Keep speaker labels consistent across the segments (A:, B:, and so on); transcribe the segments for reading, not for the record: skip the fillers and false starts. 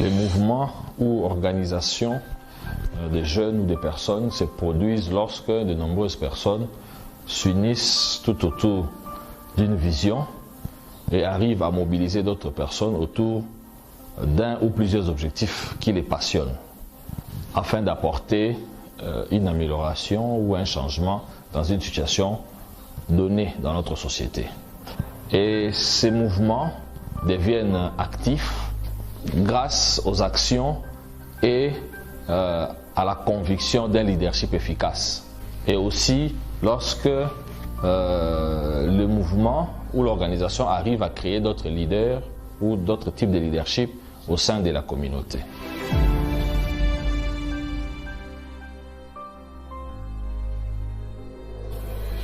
A: Les mouvements ou organisations des jeunes ou des personnes se produisent lorsque de nombreuses personnes s'unissent tout autour d'une vision et arrivent à mobiliser d'autres personnes autour d'un ou plusieurs objectifs qui les passionnent, afin d'apporter une amélioration ou un changement dans une situation donnée dans notre société. Et ces mouvements deviennent actifs grâce aux actions et à la conviction d'un leadership efficace. Et aussi lorsque le mouvement ou l'organisation arrive à créer d'autres leaders ou d'autres types de leadership au sein de la communauté.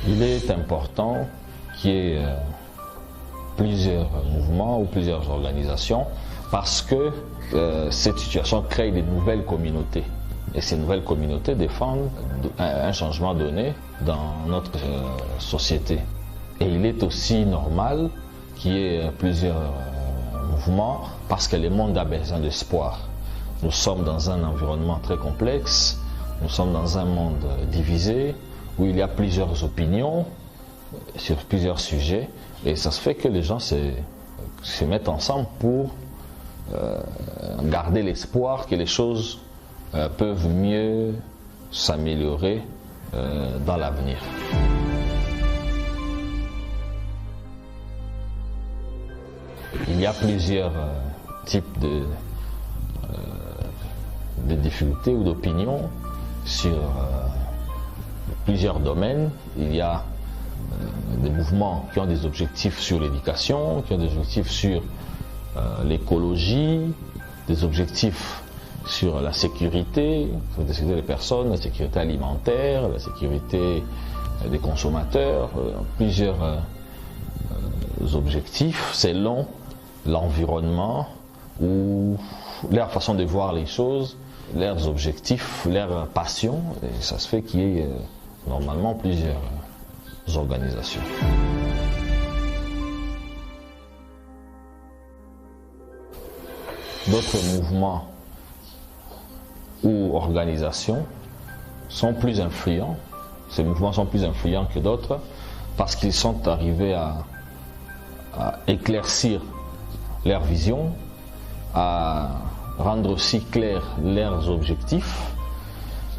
A: Il est important qu'il y ait plusieurs mouvements ou plusieurs organisations parce que cette situation crée de nouvelles communautés. Et ces nouvelles communautés défendent un changement donné dans notre société. Et il est aussi normal qu'il y ait plusieurs mouvements parce que le monde a besoin d'espoir. Nous sommes dans un environnement très complexe, nous sommes dans un monde divisé où il y a plusieurs opinions sur plusieurs sujets et ça se fait que les gens se mettent ensemble pour garder l'espoir que les choses peuvent mieux s'améliorer dans l'avenir. Il y a plusieurs types de difficultés ou d'opinions sur plusieurs domaines. Il y a des mouvements qui ont des objectifs sur l'éducation, qui ont des objectifs sur l'écologie, des objectifs sur la sécurité des personnes, la sécurité alimentaire, la sécurité des consommateurs, plusieurs objectifs selon l'environnement ou leur façon de voir les choses, leurs objectifs, leurs passions. Et ça se fait qu'il y ait normalement plusieurs organisations. D'autres mouvements ou organisations sont plus influents. Ces mouvements sont plus influents que d'autres parce qu'ils sont arrivés à éclaircir leur vision, à rendre aussi clairs leurs objectifs.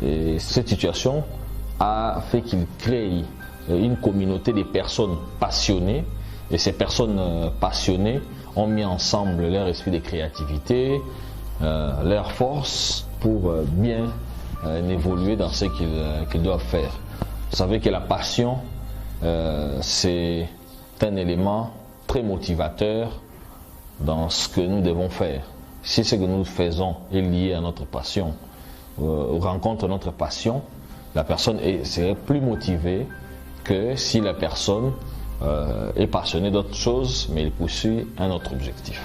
A: Et cette situation a fait qu'ils créent une communauté de personnes passionnées. Et ces personnes passionnées ont mis ensemble leur esprit de créativité, leur force pour bien évoluer dans ce qu'ils doivent faire. Vous savez que la passion, c'est un élément très motivateur dans ce que nous devons faire. Si ce que nous faisons est lié à notre passion, rencontre notre passion, la personne serait plus motivée que si la personne est passionnée d'autre chose, mais il poursuit un autre objectif.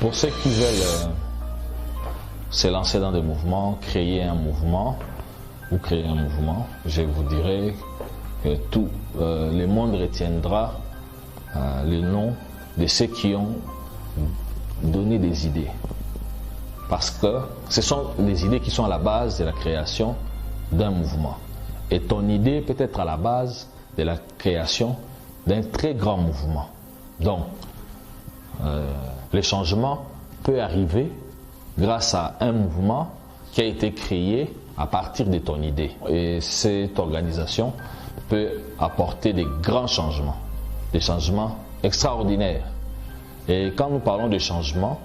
A: Pour ceux qui veulent se lancer dans des mouvements, créer un mouvement, je vous dirais que tout le monde retiendra le nom de ceux qui ont donné des idées. Parce que ce sont des idées qui sont à la base de la création d'un mouvement. Et ton idée peut être à la base de la création d'un très grand mouvement. Donc, le changement peut arriver grâce à un mouvement qui a été créé à partir de ton idée. Et cette organisation peut apporter des grands changements, des changements extraordinaires. Et quand nous parlons de changement,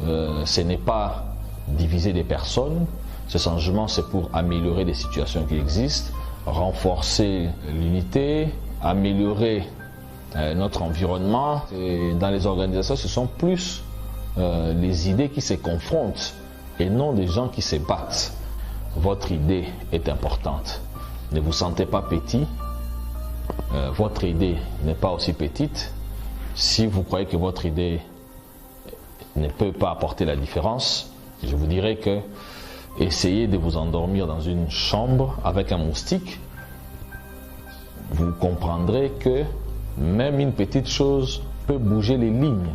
A: ce n'est pas diviser des personnes. Ce changement, c'est pour améliorer des situations qui existent, renforcer l'unité, améliorer notre environnement. Et dans les organisations, ce sont plus les idées qui se confrontent et non des gens qui se battent. Votre idée est importante. Ne vous sentez pas petit. Votre idée n'est pas aussi petite. Si vous croyez que votre idée ne peut pas apporter la différence, je vous dirais que essayez de vous endormir dans une chambre avec un moustique. Vous comprendrez que Même une petite chose peut bouger les lignes.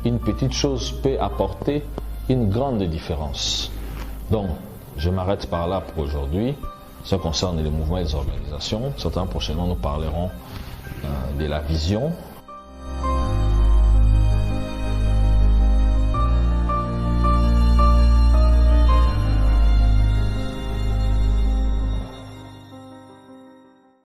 A: Une petite chose peut apporter une grande différence. Donc, je m'arrête par là pour aujourd'hui. Ça concerne les mouvements et les organisations. Certainement prochainement, nous parlerons de la vision,